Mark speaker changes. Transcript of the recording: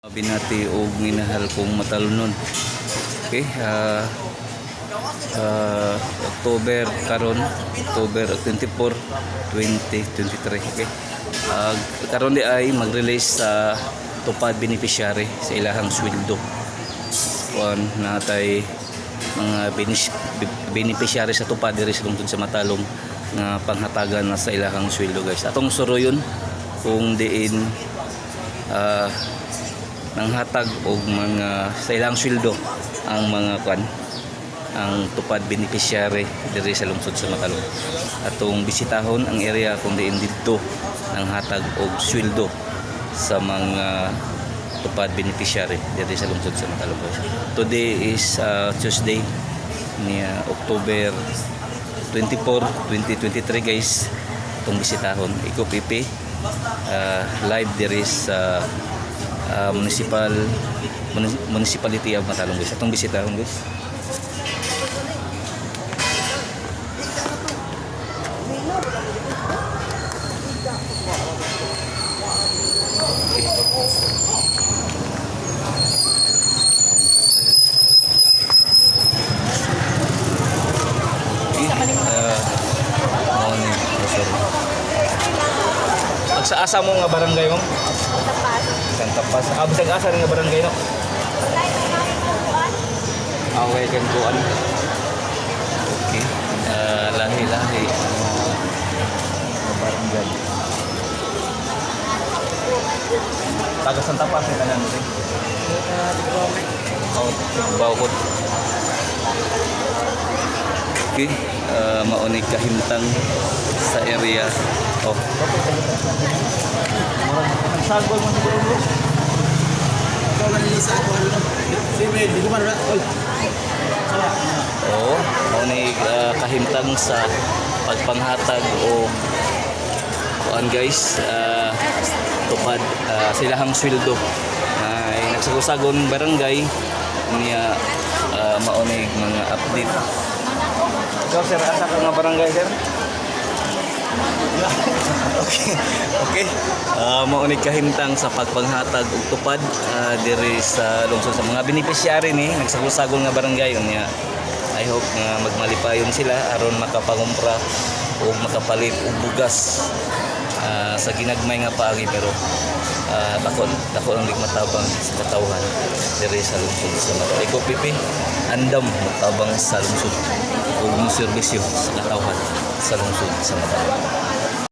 Speaker 1: Binati og minahal kong matalunon. Okay, October karon, October 24, 2023. Okay. Karon di ay mag-release sa tupad beneficiary sa ilahang sweldo. Kuan natay mga beneficiary sa tupad diri sa lungsod sa Matalom nga panghatagan na sa ilahang sweldo, guys. Atong suruyon kung diin nanghatag og mga sa ilang sweldo ang mga kwan, ang tupad beneficiary diri sa lungsod sa Matalom. Atong bisitahon ang area kung diin didto nanghatag og sweldo sa mga tupad beneficiary diri sa lungsod sa Matalom. Today is Tuesday ni October 24, 2023, guys. Atong bisitahon Iko Pipi live diri sa municipality of Matalom, guys. Atong bisitahon, guys. Sa asa mo nga barangay mo? Santa Paz. Bisag asa rin nga barangay no? Okay, kan kuan. Okay. Lahi-lahi barangay. Taga Santa Paz ni tanan rin. Bawkot. Okay. Mauni kahimtang sa area. Oh. Sagol man siguro, bro. Ikaw lang isa ako. Sige, di ko man ra. Oh, mauni kahimtang sa pagpanghatag o kuan, guys, tupad silahang sweldo ay nagsagusagon barangay niya. Mauni mga update. Ikaw, sir, asa ka nga barangay, sir? Okay. Maunig kahimtang sa pagpanghatag og tupad diri sa lungsod sa mga beneficiary ni nagsagol-sagol nga barangay niya. I hope nga magmalipayon sila aron makapangumpra o makapalit og bugas sa ginagmay nga paagi, pero dako lang matabang sa katawhan diri sa lungsod sa Matalom. Iko Pipi andam matabang sa lungsod ug serbisyo sa katawhan sa lungsod sa Matalom.